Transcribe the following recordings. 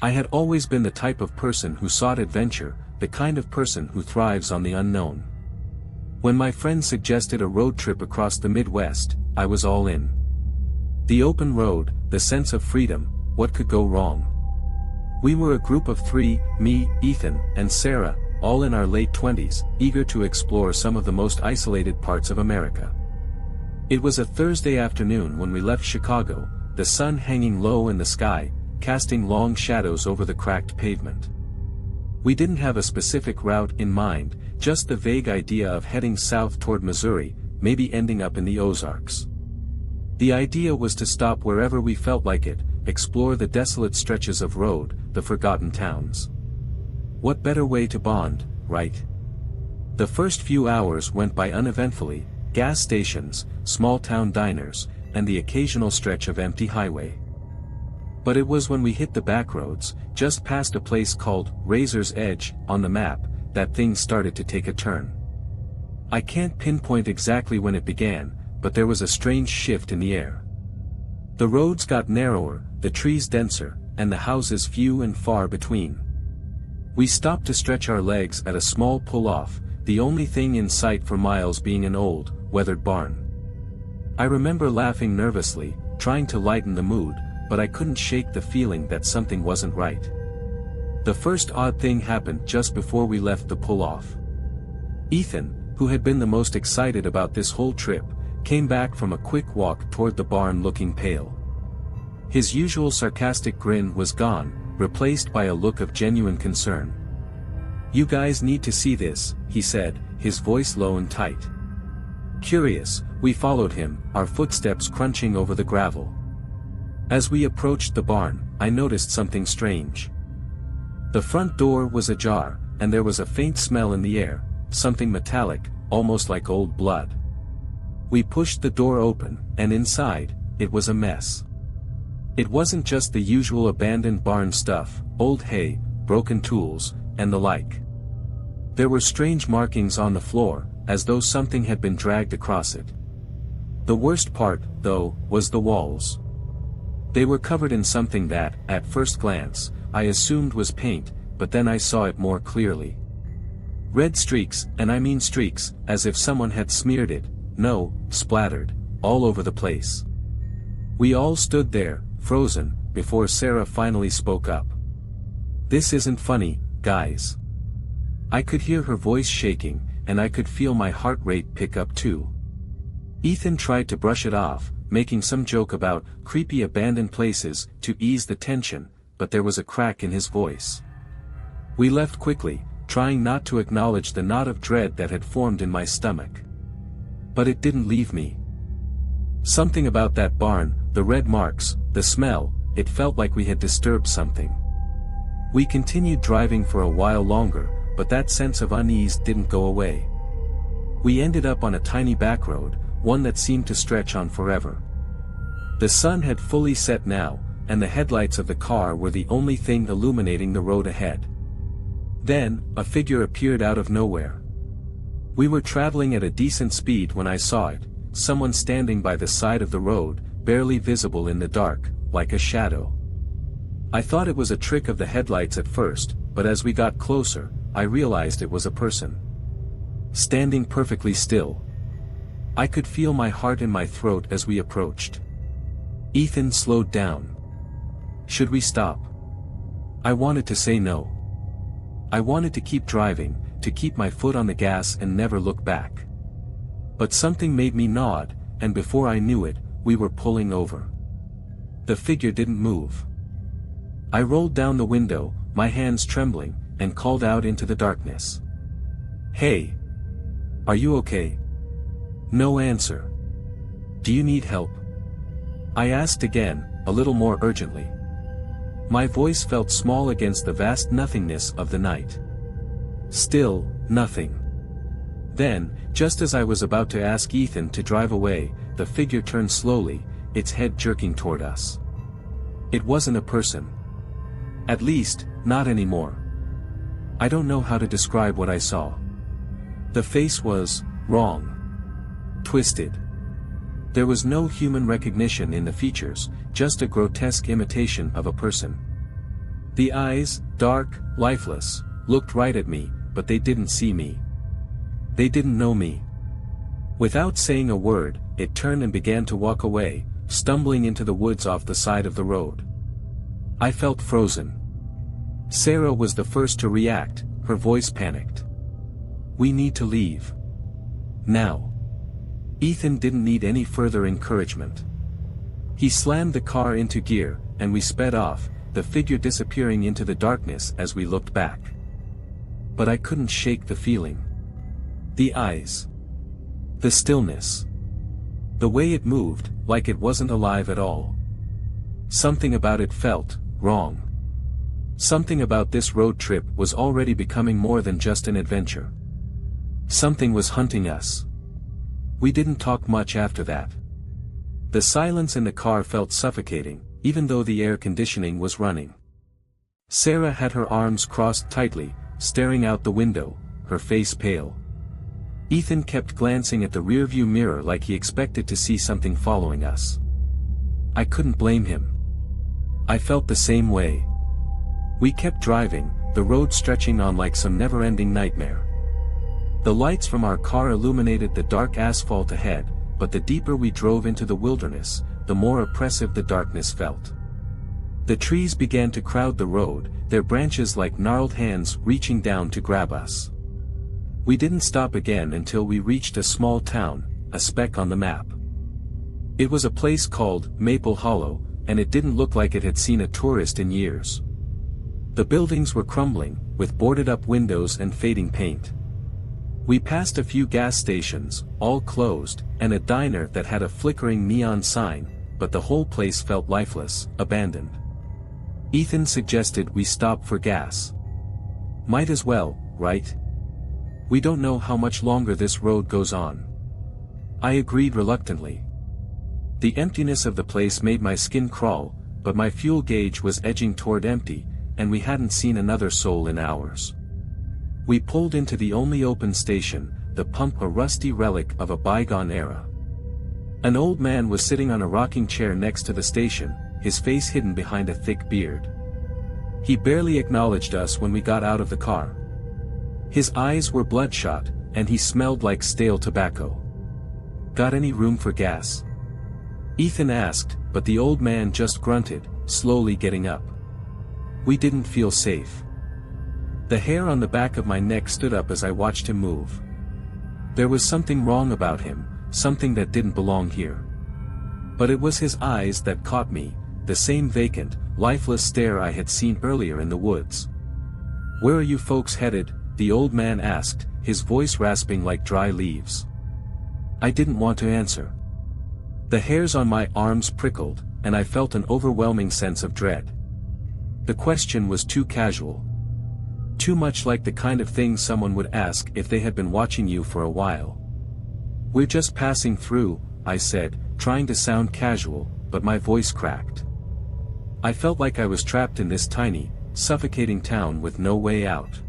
I had always been the type of person who sought adventure, the kind of person who thrives on the unknown. When my friend suggested a road trip across the Midwest, I was all in. The open road, the sense of freedom, what could go wrong? We were a group of three, me, Ethan, and Sarah, all in our late 20s, eager to explore some of the most isolated parts of America. It was a Thursday afternoon when we left Chicago, the sun hanging low in the sky, casting long shadows over the cracked pavement. We didn't have a specific route in mind, just the vague idea of heading south toward Missouri, maybe ending up in the Ozarks. The idea was to stop wherever we felt like it, explore the desolate stretches of road, the forgotten towns. What better way to bond, right? The first few hours went by uneventfully, gas stations, small-town diners, and the occasional stretch of empty highway. But it was when we hit the backroads, just past a place called Razor's Edge on the map, that things started to take a turn. I can't pinpoint exactly when it began, but there was a strange shift in the air. The roads got narrower, the trees denser, and the houses few and far between. We stopped to stretch our legs at a small pull-off, the only thing in sight for miles being an old, weathered barn. I remember laughing nervously, trying to lighten the mood, but I couldn't shake the feeling that something wasn't right. The first odd thing happened just before we left the pull-off. Ethan, who had been the most excited about this whole trip, came back from a quick walk toward the barn looking pale. His usual sarcastic grin was gone, replaced by a look of genuine concern. "You guys need to see this," he said, his voice low and tight. Curious, we followed him, our footsteps crunching over the gravel. As we approached the barn, I noticed something strange. The front door was ajar, and there was a faint smell in the air, something metallic, almost like old blood. We pushed the door open, and inside, it was a mess. It wasn't just the usual abandoned barn stuff, old hay, broken tools, and the like. There were strange markings on the floor, as though something had been dragged across it. The worst part, though, was the walls. They were covered in something that, at first glance, I assumed was paint, but then I saw it more clearly. Red streaks, and I mean streaks, as if someone had smeared it, splattered, all over the place. We all stood there, frozen, before Sarah finally spoke up. "This isn't funny, guys." I could hear her voice shaking, and I could feel my heart rate pick up too. Ethan tried to brush it off, making some joke about creepy abandoned places to ease the tension, but there was a crack in his voice. We left quickly, trying not to acknowledge the knot of dread that had formed in my stomach. But it didn't leave me. Something about that barn, the red marks, the smell, it felt like we had disturbed something. We continued driving for a while longer, but that sense of unease didn't go away. We ended up on a tiny back road, one that seemed to stretch on forever. The sun had fully set now, and the headlights of the car were the only thing illuminating the road ahead. Then, a figure appeared out of nowhere. We were traveling at a decent speed when I saw it, someone standing by the side of the road, barely visible in the dark, like a shadow. I thought it was a trick of the headlights at first, but as we got closer, I realized it was a person. Standing perfectly still. I could feel my heart in my throat as we approached. Ethan slowed down. Should we stop? I wanted to say no. I wanted to keep driving, to keep my foot on the gas and never look back. But something made me nod, and before I knew it, we were pulling over. The figure didn't move. I rolled down the window, my hands trembling, and called out into the darkness. "Hey! Are you okay?" No answer. "Do you need help?" I asked again, a little more urgently. My voice felt small against the vast nothingness of the night. Still, nothing. Then, just as I was about to ask Ethan to drive away, the figure turned slowly, its head jerking toward us. It wasn't a person. At least, not anymore. I don't know how to describe what I saw. The face was wrong. Twisted. There was no human recognition in the features, just a grotesque imitation of a person. The eyes, dark, lifeless, looked right at me, but they didn't see me. They didn't know me. Without saying a word, it turned and began to walk away, stumbling into the woods off the side of the road. I felt frozen. Sarah was the first to react, her voice panicked. "We need to leave. Now." Ethan didn't need any further encouragement. He slammed the car into gear, and we sped off, the figure disappearing into the darkness as we looked back. But I couldn't shake the feeling. The eyes. The stillness. The way it moved, like it wasn't alive at all. Something about it felt wrong. Something about this road trip was already becoming more than just an adventure. Something was hunting us. We didn't talk much after that. The silence in the car felt suffocating, even though the air conditioning was running. Sarah had her arms crossed tightly, staring out the window, her face pale. Ethan kept glancing at the rearview mirror like he expected to see something following us. I couldn't blame him. I felt the same way. We kept driving, the road stretching on like some never-ending nightmare. The lights from our car illuminated the dark asphalt ahead, but the deeper we drove into the wilderness, the more oppressive the darkness felt. The trees began to crowd the road, their branches like gnarled hands reaching down to grab us. We didn't stop again until we reached a small town, a speck on the map. It was a place called Maple Hollow, and it didn't look like it had seen a tourist in years. The buildings were crumbling, with boarded-up windows and fading paint. We passed a few gas stations, all closed, and a diner that had a flickering neon sign, but the whole place felt lifeless, abandoned. Ethan suggested we stop for gas. Might as well, right? We don't know how much longer this road goes on. I agreed reluctantly. The emptiness of the place made my skin crawl, but my fuel gauge was edging toward empty, and we hadn't seen another soul in hours. We pulled into the only open station, the pump, a rusty relic of a bygone era. An old man was sitting on a rocking chair next to the station, his face hidden behind a thick beard. He barely acknowledged us when we got out of the car. His eyes were bloodshot, and he smelled like stale tobacco. "Got any room for gas?" Ethan asked, but the old man just grunted, slowly getting up. We didn't feel safe. The hair on the back of my neck stood up as I watched him move. There was something wrong about him, something that didn't belong here. But it was his eyes that caught me, the same vacant, lifeless stare I had seen earlier in the woods. "Where are you folks headed?" the old man asked, his voice rasping like dry leaves. I didn't want to answer. The hairs on my arms prickled, and I felt an overwhelming sense of dread. The question was too casual. Too much like the kind of thing someone would ask if they had been watching you for a while. "We're just passing through," I said, trying to sound casual, but my voice cracked. I felt like I was trapped in this tiny, suffocating town with no way out.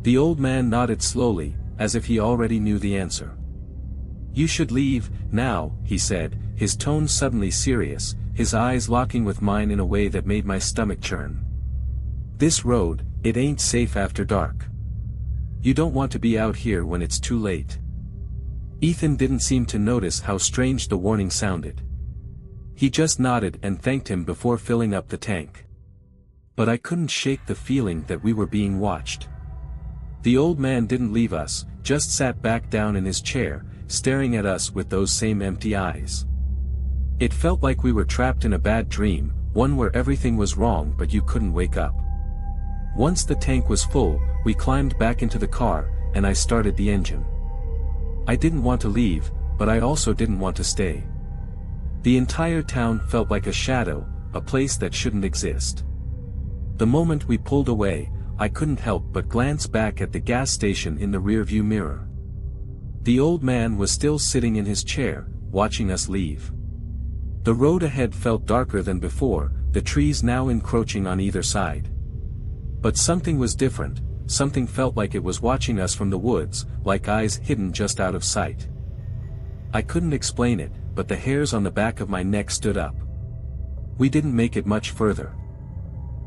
The old man nodded slowly, as if he already knew the answer. "You should leave, now," he said, his tone suddenly serious, his eyes locking with mine in a way that made my stomach churn. "This road, it ain't safe after dark. You don't want to be out here when it's too late." Ethan didn't seem to notice how strange the warning sounded. He just nodded and thanked him before filling up the tank. But I couldn't shake the feeling that we were being watched. The old man didn't leave us, just sat back down in his chair, staring at us with those same empty eyes. It felt like we were trapped in a bad dream, one where everything was wrong but you couldn't wake up. Once the tank was full, we climbed back into the car, and I started the engine. I didn't want to leave, but I also didn't want to stay. The entire town felt like a shadow, a place that shouldn't exist. The moment we pulled away, I couldn't help but glance back at the gas station in the rearview mirror. The old man was still sitting in his chair, watching us leave. The road ahead felt darker than before, the trees now encroaching on either side. But something was different, something felt like it was watching us from the woods, like eyes hidden just out of sight. I couldn't explain it, but the hairs on the back of my neck stood up. We didn't make it much further.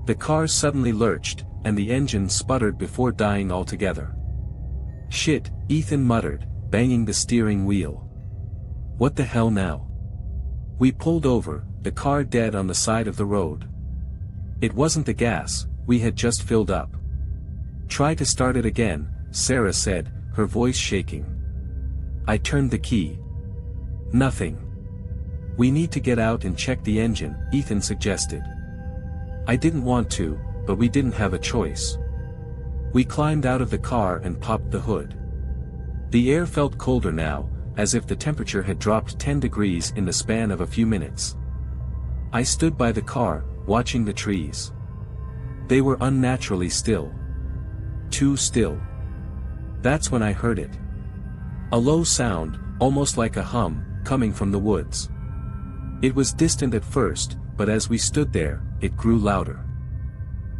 The car suddenly lurched, and the engine sputtered before dying altogether. "Shit," Ethan muttered, banging the steering wheel. "What the hell now?" We pulled over, the car dead on the side of the road. It wasn't the gas, we had just filled up. "Try to start it again," Sarah said, her voice shaking. I turned the key. Nothing. "We need to get out and check the engine," Ethan suggested. I didn't want to, but we didn't have a choice. We climbed out of the car and popped the hood. The air felt colder now, as if the temperature had dropped 10 degrees in the span of a few minutes. I stood by the car, watching the trees. They were unnaturally still. Too still. That's when I heard it. A low sound, almost like a hum, coming from the woods. It was distant at first, but as we stood there, it grew louder.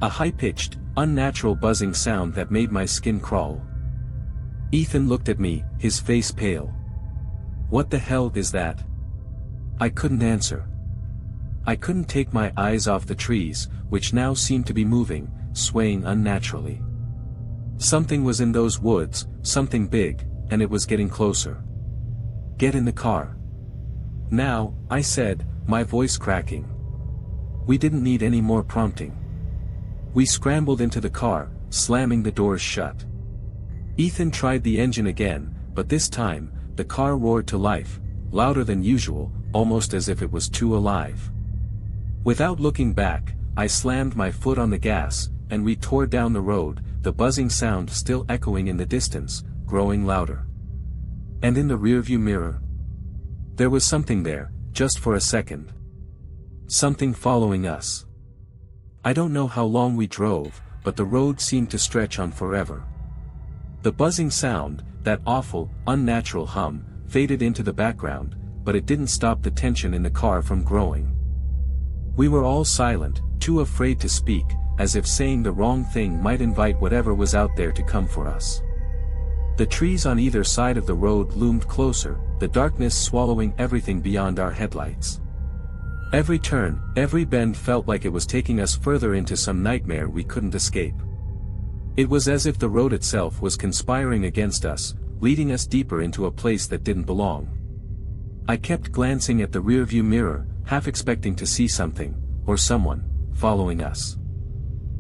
A high-pitched, unnatural buzzing sound that made my skin crawl. Ethan looked at me, his face pale. "What the hell is that?" I couldn't answer. I couldn't take my eyes off the trees, which now seemed to be moving, swaying unnaturally. Something was in those woods, something big, and it was getting closer. "Get in the car." "Now," I said, my voice cracking. We didn't need any more prompting. We scrambled into the car, slamming the doors shut. Ethan tried the engine again, but this time, the car roared to life, louder than usual, almost as if it was too alive. Without looking back, I slammed my foot on the gas, and we tore down the road, the buzzing sound still echoing in the distance, growing louder. And in the rearview mirror, there was something there, just for a second. Something following us. I don't know how long we drove, but the road seemed to stretch on forever. The buzzing sound, that awful, unnatural hum, faded into the background, but it didn't stop the tension in the car from growing. We were all silent, too afraid to speak, as if saying the wrong thing might invite whatever was out there to come for us. The trees on either side of the road loomed closer, the darkness swallowing everything beyond our headlights. Every turn, every bend felt like it was taking us further into some nightmare we couldn't escape. It was as if the road itself was conspiring against us, leading us deeper into a place that didn't belong. I kept glancing at the rearview mirror, half expecting to see something, or someone, following us.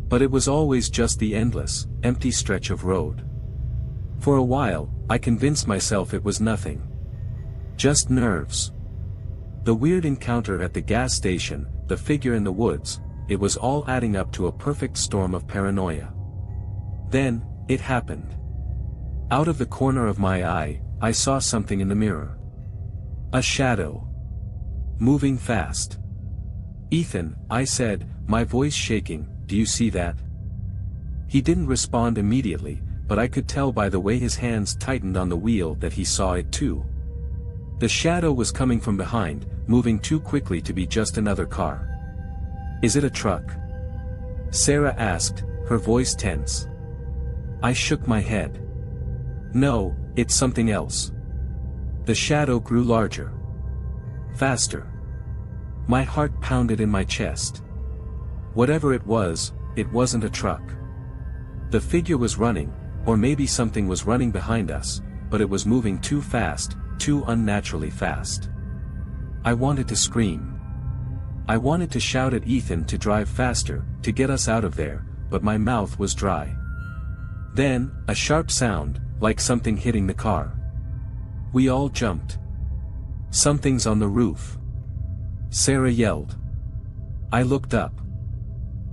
But it was always just the endless, empty stretch of road. For a while, I convinced myself it was nothing. Just nerves. The weird encounter at the gas station, the figure in the woods, it was all adding up to a perfect storm of paranoia. Then, it happened. Out of the corner of my eye, I saw something in the mirror. A shadow. Moving fast. "Ethan," I said, my voice shaking, "do you see that?" He didn't respond immediately, but I could tell by the way his hands tightened on the wheel that he saw it too. The shadow was coming from behind, moving too quickly to be just another car. "Is it a truck?" Sarah asked, her voice tense. I shook my head. "No, it's something else." The shadow grew larger. Faster. My heart pounded in my chest. Whatever it wasn't a truck. The figure was running, or maybe something was running behind us, but it was moving too fast, too unnaturally fast. I wanted to scream. I wanted to shout at Ethan to drive faster, to get us out of there, but my mouth was dry. Then, a sharp sound, like something hitting the car. We all jumped. "Something's on the roof," Sarah yelled. I looked up.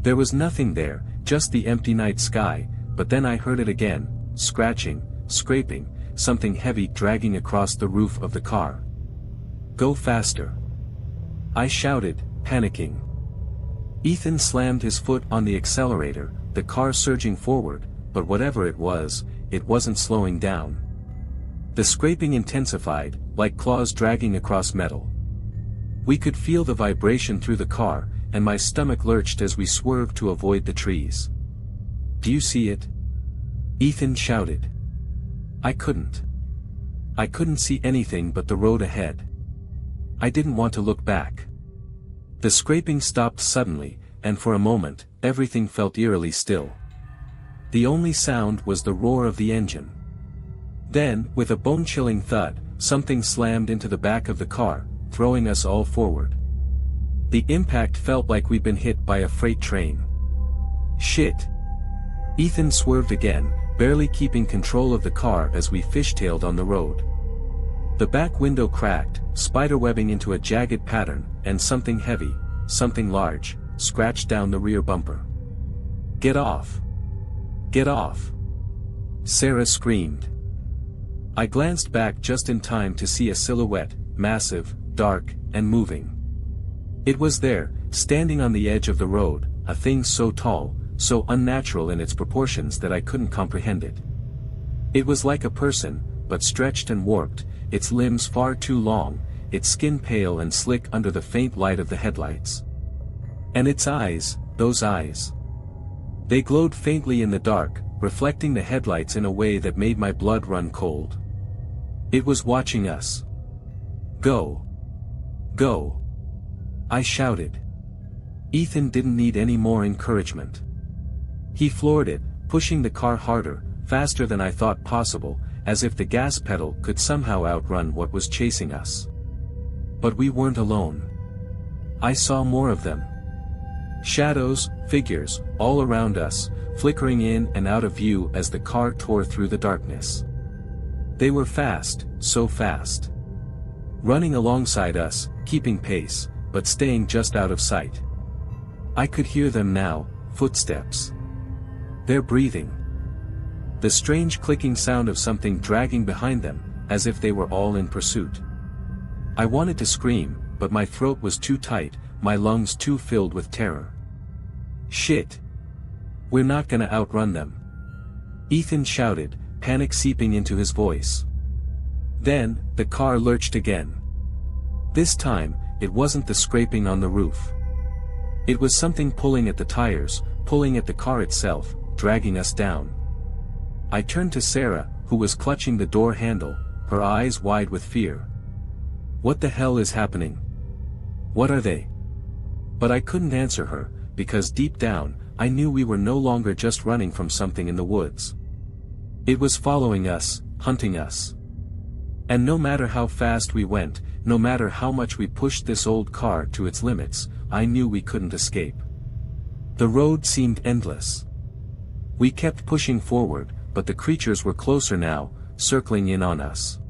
There was nothing there, just the empty night sky, but then I heard it again, scratching, scraping, something heavy dragging across the roof of the car. "Go faster," I shouted, panicking. Ethan slammed his foot on the accelerator, the car surging forward, but whatever it wasn't slowing down. The scraping intensified, like claws dragging across metal. We could feel the vibration through the car, and my stomach lurched as we swerved to avoid the trees. "Do you see it?" Ethan shouted. I couldn't. I couldn't see anything but the road ahead. I didn't want to look back. The scraping stopped suddenly, and for a moment, everything felt eerily still. The only sound was the roar of the engine. Then, with a bone-chilling thud, something slammed into the back of the car, throwing us all forward. The impact felt like we'd been hit by a freight train. Shit! Ethan swerved again, barely keeping control of the car as we fishtailed on the road. The back window cracked, spiderwebbing into a jagged pattern, and something heavy, something large, scratched down the rear bumper. "Get off! Get off!" Sarah screamed. I glanced back just in time to see a silhouette, massive, dark, and moving. It was there, standing on the edge of the road, a thing so tall, so unnatural in its proportions that I couldn't comprehend it. It was like a person, but stretched and warped, its limbs far too long, its skin pale and slick under the faint light of the headlights. And its eyes, those eyes. They glowed faintly in the dark, reflecting the headlights in a way that made my blood run cold. It was watching us. "Go! Go!" I shouted. Ethan didn't need any more encouragement. He floored it, pushing the car harder, faster than I thought possible, as if the gas pedal could somehow outrun what was chasing us. But we weren't alone. I saw more of them. Shadows, figures, all around us, flickering in and out of view as the car tore through the darkness. They were fast, so fast. Running alongside us, keeping pace, but staying just out of sight. I could hear them now, footsteps. Their breathing. The strange clicking sound of something dragging behind them, as if they were all in pursuit. I wanted to scream, but my throat was too tight, my lungs too filled with terror. "Shit! We're not gonna outrun them!" Ethan shouted, panic seeping into his voice. Then, the car lurched again. This time, it wasn't the scraping on the roof. It was something pulling at the tires, pulling at the car itself, dragging us down. I turned to Sarah, who was clutching the door handle, her eyes wide with fear. "What the hell is happening? What are they?" But I couldn't answer her, because deep down, I knew we were no longer just running from something in the woods. It was following us, hunting us. And no matter how fast we went, no matter how much we pushed this old car to its limits, I knew we couldn't escape. The road seemed endless. We kept pushing forward, but the creatures were closer now, circling in on us.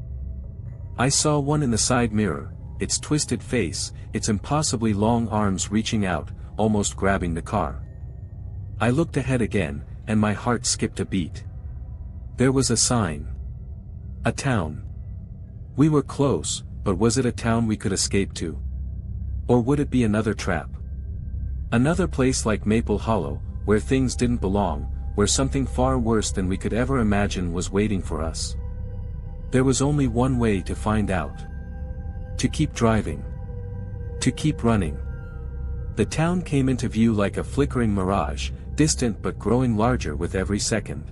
I saw one in the side mirror, its twisted face, its impossibly long arms reaching out, almost grabbing the car. I looked ahead again, and my heart skipped a beat. There was a sign. A town. We were close, but was it a town we could escape to? Or would it be another trap? Another place like Maple Hollow, where things didn't belong, where something far worse than we could ever imagine was waiting for us. There was only one way to find out. To keep driving. To keep running. The town came into view like a flickering mirage, distant but growing larger with every second.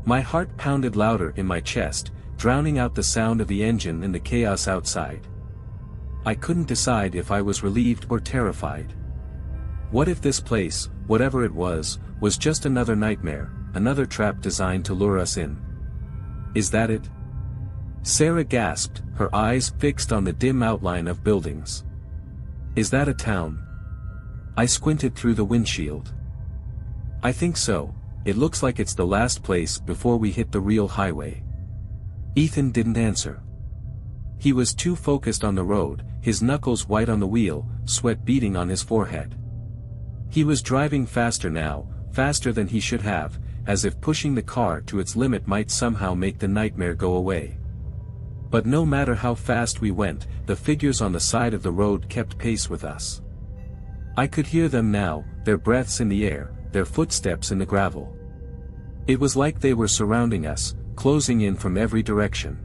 My heart pounded louder in my chest, drowning out the sound of the engine in the chaos outside. I couldn't decide if I was relieved or terrified. What if this place, whatever it was just another nightmare, another trap designed to lure us in? Is that it? Sarah gasped, her eyes fixed on the dim outline of buildings. Is that a town? I squinted through the windshield. I think so, it looks like it's the last place before we hit the real highway. Ethan didn't answer. He was too focused on the road, his knuckles white on the wheel, sweat beading on his forehead. He was driving faster now, faster than he should have, as if pushing the car to its limit might somehow make the nightmare go away. But no matter how fast we went, the figures on the side of the road kept pace with us. I could hear them now, their breaths in the air, their footsteps in the gravel. It was like they were surrounding us, closing in from every direction.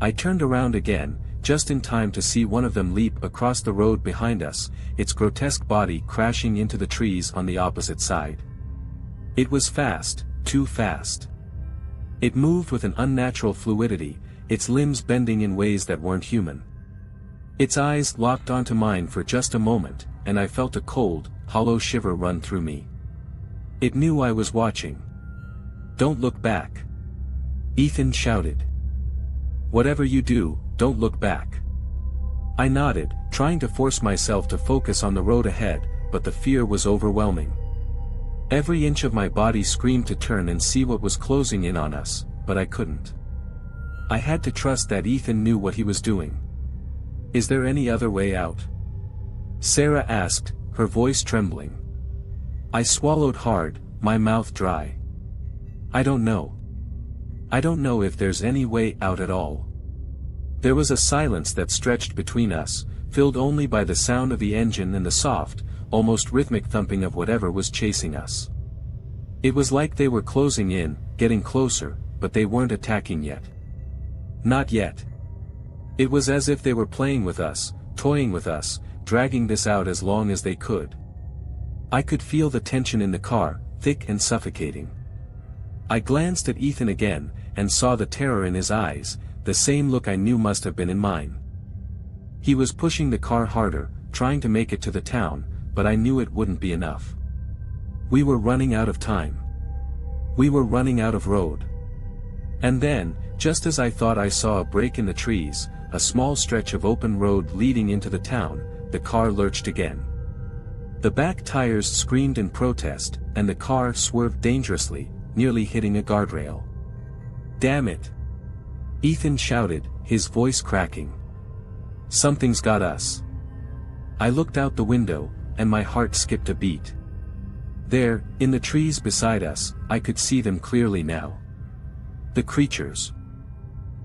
I turned around again, just in time to see one of them leap across the road behind us, its grotesque body crashing into the trees on the opposite side. It was fast, too fast. It moved with an unnatural fluidity, its limbs bending in ways that weren't human. Its eyes locked onto mine for just a moment, and I felt a cold, hollow shiver run through me. It knew I was watching. "Don't look back," Ethan shouted. "Whatever you do, don't look back." I nodded, trying to force myself to focus on the road ahead, but the fear was overwhelming. Every inch of my body screamed to turn and see what was closing in on us, but I couldn't. I had to trust that Ethan knew what he was doing. "Is there any other way out?" Sarah asked, her voice trembling. I swallowed hard, my mouth dry. "I don't know. I don't know if there's any way out at all." There was a silence that stretched between us, filled only by the sound of the engine and the soft, almost rhythmic thumping of whatever was chasing us. It was like they were closing in, getting closer, but they weren't attacking yet. Not yet. It was as if they were playing with us, toying with us, dragging this out as long as they could. I could feel the tension in the car, thick and suffocating. I glanced at Ethan again, and saw the terror in his eyes, the same look I knew must have been in mine. He was pushing the car harder, trying to make it to the town, but I knew it wouldn't be enough. We were running out of time. We were running out of road. And then, just as I thought I saw a break in the trees, a small stretch of open road leading into the town, the car lurched again. The back tires screamed in protest, and the car swerved dangerously, nearly hitting a guardrail. "Damn it!" Ethan shouted, his voice cracking. "Something's got us." I looked out the window, and my heart skipped a beat. There, in the trees beside us, I could see them clearly now. The creatures.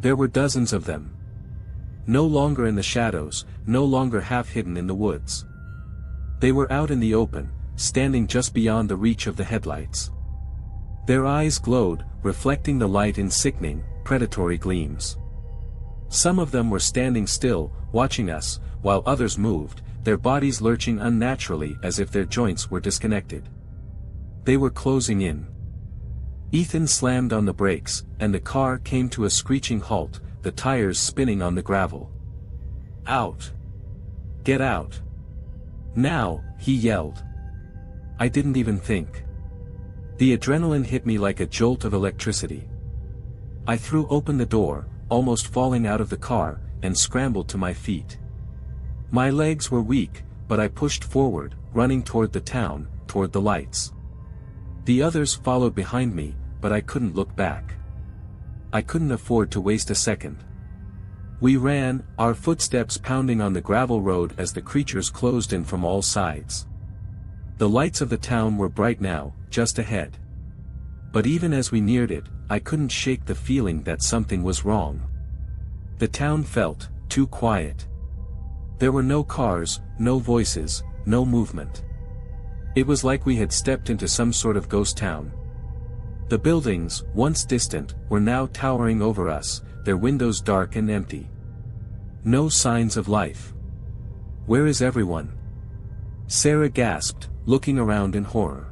There were dozens of them. No longer in the shadows, no longer half hidden in the woods. They were out in the open, standing just beyond the reach of the headlights. Their eyes glowed, reflecting the light in sickening, predatory gleams. Some of them were standing still, watching us, while others moved, their bodies lurching unnaturally as if their joints were disconnected. They were closing in. Ethan slammed on the brakes, and the car came to a screeching halt, the tires spinning on the gravel. "Out! Get out! Now!" he yelled. I didn't even think. The adrenaline hit me like a jolt of electricity. I threw open the door, almost falling out of the car, and scrambled to my feet. My legs were weak, but I pushed forward, running toward the town, toward the lights. The others followed behind me, but I couldn't look back. I couldn't afford to waste a second. We ran, our footsteps pounding on the gravel road as the creatures closed in from all sides. The lights of the town were bright now, just ahead. But even as we neared it, I couldn't shake the feeling that something was wrong. The town felt too quiet. There were no cars, no voices, no movement. It was like we had stepped into some sort of ghost town. The buildings, once distant, were now towering over us, their windows dark and empty. No signs of life. "Where is everyone?" Sarah gasped, looking around in horror.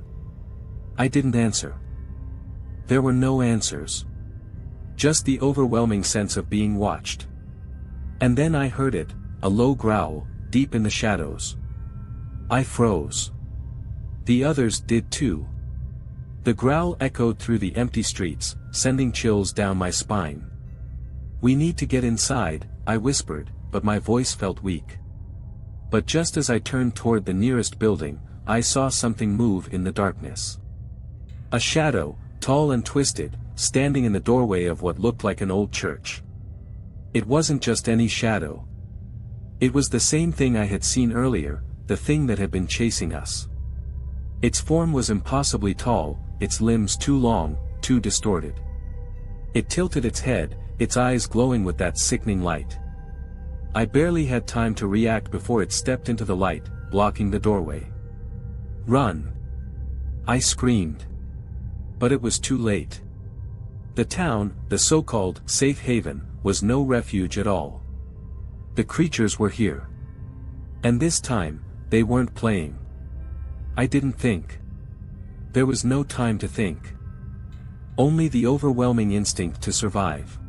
I didn't answer. There were no answers. Just the overwhelming sense of being watched. And then I heard it, a low growl, deep in the shadows. I froze. The others did too. The growl echoed through the empty streets, sending chills down my spine. "We need to get inside," I whispered, but my voice felt weak. But just as I turned toward the nearest building, I saw something move in the darkness. A shadow, tall and twisted, standing in the doorway of what looked like an old church. It wasn't just any shadow. It was the same thing I had seen earlier, the thing that had been chasing us. Its form was impossibly tall, its limbs too long, too distorted. It tilted its head, its eyes glowing with that sickening light. I barely had time to react before it stepped into the light, blocking the doorway. "Run!" I screamed. But it was too late. The town, the so-called safe haven, was no refuge at all. The creatures were here. And this time, they weren't playing. I didn't think. There was no time to think. Only the overwhelming instinct to survive.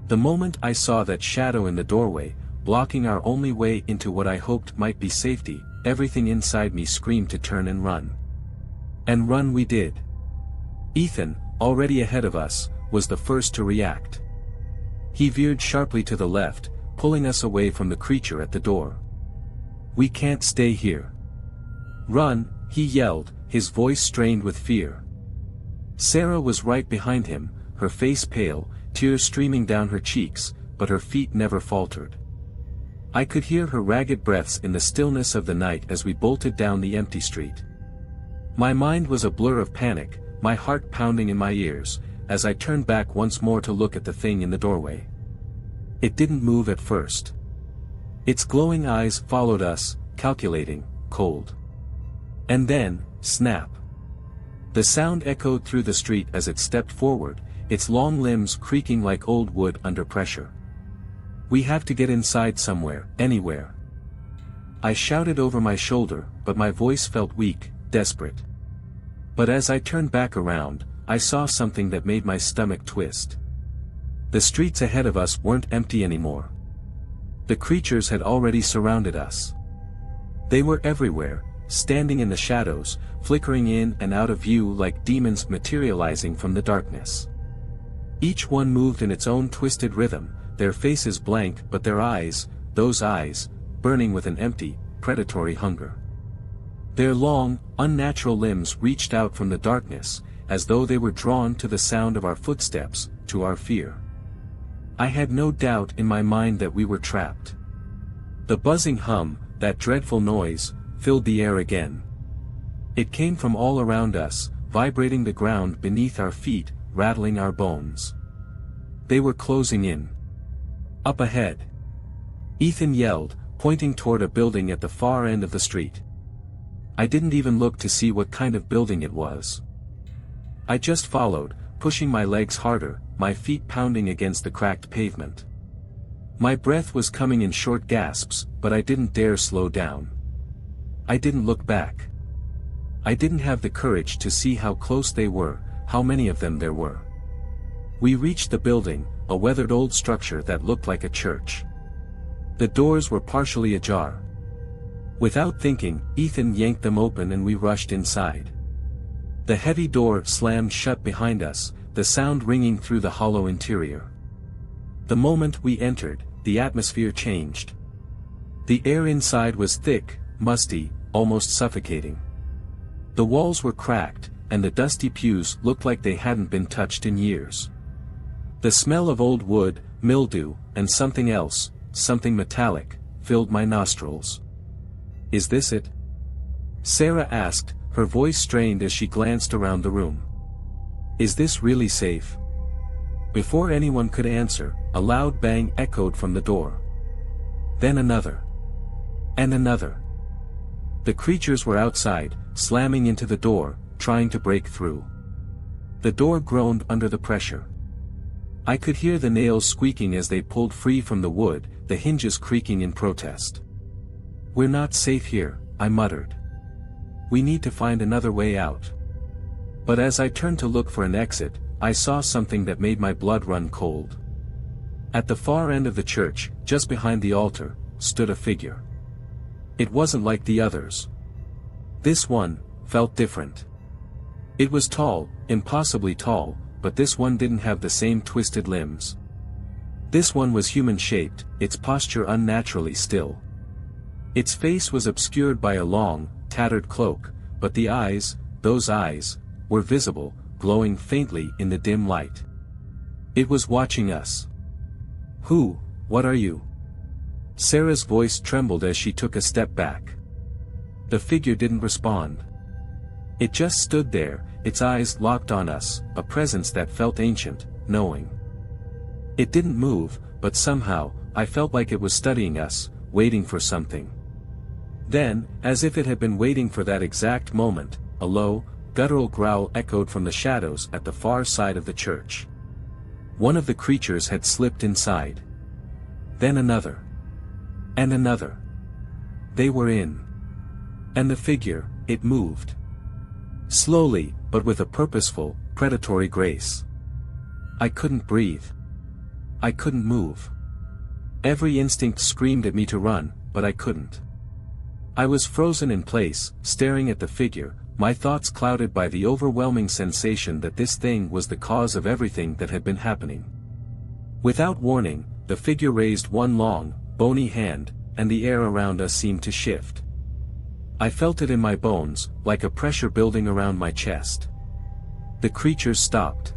The moment I saw that shadow in the doorway, blocking our only way into what I hoped might be safety, everything inside me screamed to turn and run. And run we did. Ethan, already ahead of us, was the first to react. He veered sharply to the left, pulling us away from the creature at the door. "We can't stay here." "Run," he yelled, his voice strained with fear. Sarah was right behind him, her face pale, tears streaming down her cheeks, but her feet never faltered. I could hear her ragged breaths in the stillness of the night as we bolted down the empty street. My mind was a blur of panic, my heart pounding in my ears, as I turned back once more to look at the thing in the doorway. It didn't move at first. Its glowing eyes followed us, calculating, cold. And then, snap. The sound echoed through the street as it stepped forward, its long limbs creaking like old wood under pressure. "We have to get inside somewhere, anywhere." I shouted over my shoulder, but my voice felt weak, desperate. But as I turned back around, I saw something that made my stomach twist. The streets ahead of us weren't empty anymore. The creatures had already surrounded us. They were everywhere, standing in the shadows, flickering in and out of view like demons materializing from the darkness. Each one moved in its own twisted rhythm, their faces blank but their eyes, those eyes, burning with an empty, predatory hunger. Their long, unnatural limbs reached out from the darkness, as though they were drawn to the sound of our footsteps, to our fear. I had no doubt in my mind that we were trapped. The buzzing hum, that dreadful noise, filled the air again. It came from all around us, vibrating the ground beneath our feet, rattling our bones. They were closing in. Up ahead. Ethan yelled, pointing toward a building at the far end of the street. I didn't even look to see what kind of building it was. I just followed, pushing my legs harder, my feet pounding against the cracked pavement. My breath was coming in short gasps, but I didn't dare slow down. I didn't look back. I didn't have the courage to see how close they were, how many of them there were. We reached the building, a weathered old structure that looked like a church. The doors were partially ajar. Without thinking, Ethan yanked them open and we rushed inside. The heavy door slammed shut behind us, the sound ringing through the hollow interior. The moment we entered, the atmosphere changed. The air inside was thick, musty, almost suffocating. The walls were cracked, and the dusty pews looked like they hadn't been touched in years. The smell of old wood, mildew, and something else, something metallic, filled my nostrils. "Is this it?" Sarah asked, her voice strained as she glanced around the room. "Is this really safe?" Before anyone could answer, a loud bang echoed from the door. Then another. And another. The creatures were outside, slamming into the door, trying to break through. The door groaned under the pressure. I could hear the nails squeaking as they pulled free from the wood, the hinges creaking in protest. "We're not safe here," I muttered. "We need to find another way out." But as I turned to look for an exit, I saw something that made my blood run cold. At the far end of the church, just behind the altar, stood a figure. It wasn't like the others. This one felt different. It was tall, impossibly tall, but this one didn't have the same twisted limbs. This one was human-shaped, its posture unnaturally still. Its face was obscured by a long, tattered cloak, but the eyes, those eyes, were visible, glowing faintly in the dim light. It was watching us. What are you?" Sarah's voice trembled as she took a step back. The figure didn't respond. It just stood there, its eyes locked on us, a presence that felt ancient, knowing. It didn't move, but somehow, I felt like it was studying us, waiting for something. Then, as if it had been waiting for that exact moment, a low, guttural growl echoed from the shadows at the far side of the church. One of the creatures had slipped inside. Then another. And another. They were in. And the figure, it moved. Slowly, but with a purposeful, predatory grace. I couldn't breathe. I couldn't move. Every instinct screamed at me to run, but I couldn't. I was frozen in place, staring at the figure, my thoughts clouded by the overwhelming sensation that this thing was the cause of everything that had been happening. Without warning, the figure raised one long, bony hand, and the air around us seemed to shift. I felt it in my bones, like a pressure building around my chest. The creatures stopped.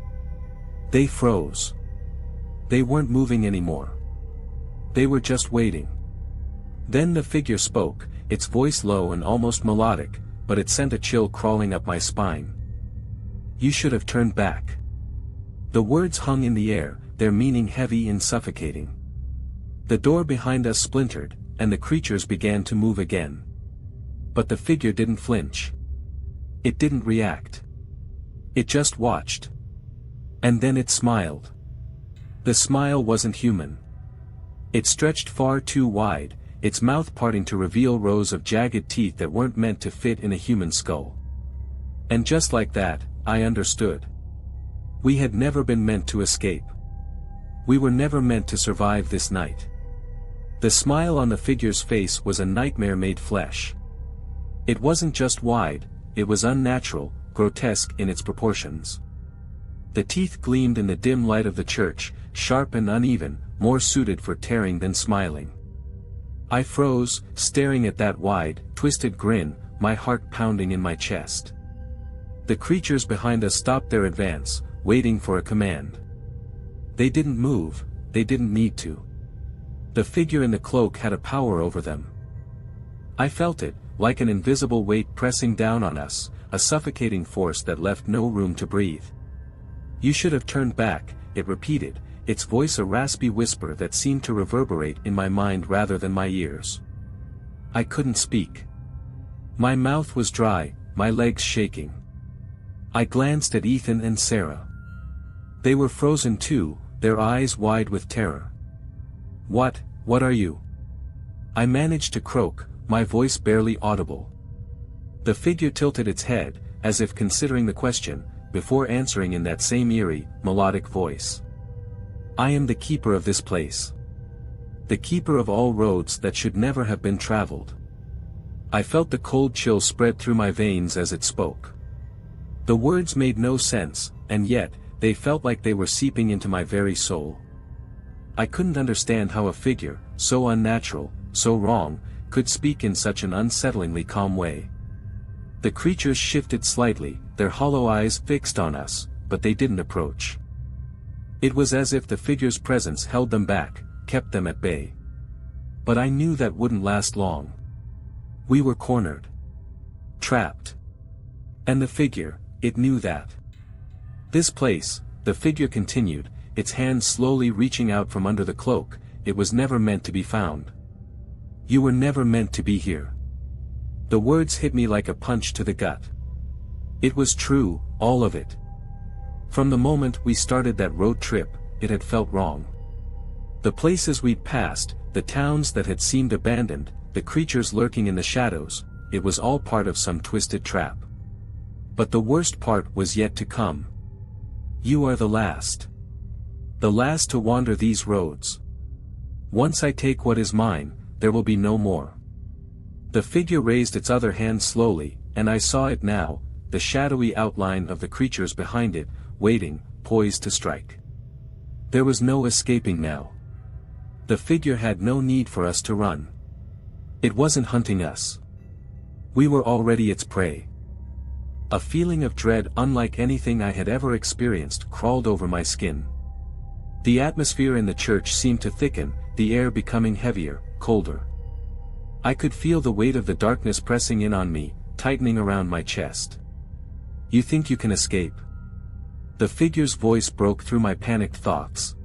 They froze. They weren't moving anymore. They were just waiting. Then the figure spoke, its voice low and almost melodic, but it sent a chill crawling up my spine. "You should have turned back." The words hung in the air, their meaning heavy and suffocating. The door behind us splintered, and the creatures began to move again. But the figure didn't flinch. It didn't react. It just watched. And then it smiled. The smile wasn't human. It stretched far too wide, its mouth parting to reveal rows of jagged teeth that weren't meant to fit in a human skull. And just like that, I understood. We had never been meant to escape. We were never meant to survive this night. The smile on the figure's face was a nightmare made flesh. It wasn't just wide, it was unnatural, grotesque in its proportions. The teeth gleamed in the dim light of the church, sharp and uneven, more suited for tearing than smiling. I froze, staring at that wide, twisted grin, my heart pounding in my chest. The creatures behind us stopped their advance, waiting for a command. They didn't move, they didn't need to. The figure in the cloak had a power over them. I felt it, like an invisible weight pressing down on us, a suffocating force that left no room to breathe. "You should have turned back," it repeated, its voice a raspy whisper that seemed to reverberate in my mind rather than my ears. I couldn't speak. My mouth was dry, my legs shaking. I glanced at Ethan and Sarah. They were frozen too, their eyes wide with terror. What are you?" I managed to croak, my voice barely audible. The figure tilted its head, as if considering the question, before answering in that same eerie, melodic voice. "I am the keeper of this place. The keeper of all roads that should never have been traveled." I felt the cold chill spread through my veins as it spoke. The words made no sense, and yet, they felt like they were seeping into my very soul. I couldn't understand how a figure, so unnatural, so wrong, could speak in such an unsettlingly calm way. The creatures shifted slightly, their hollow eyes fixed on us, but they didn't approach. It was as if the figure's presence held them back, kept them at bay. But I knew that wouldn't last long. We were cornered. Trapped. And the figure, it knew that. "This place," the figure continued, its hand slowly reaching out from under the cloak, "it was never meant to be found. You were never meant to be here." The words hit me like a punch to the gut. It was true, all of it. From the moment we started that road trip, it had felt wrong. The places we'd passed, the towns that had seemed abandoned, the creatures lurking in the shadows, it was all part of some twisted trap. But the worst part was yet to come. You are the last. The last to wander these roads. Once I take what is mine, there will be no more. The figure raised its other hand slowly, and I saw it now, the shadowy outline of the creatures behind it, waiting, poised to strike. There was no escaping now. The figure had no need for us to run. It wasn't hunting us. We were already its prey. A feeling of dread unlike anything I had ever experienced crawled over my skin. The atmosphere in the church seemed to thicken, the air becoming heavier, colder. I could feel the weight of the darkness pressing in on me, tightening around my chest. "You think you can escape?" The figure's voice broke through my panicked thoughts.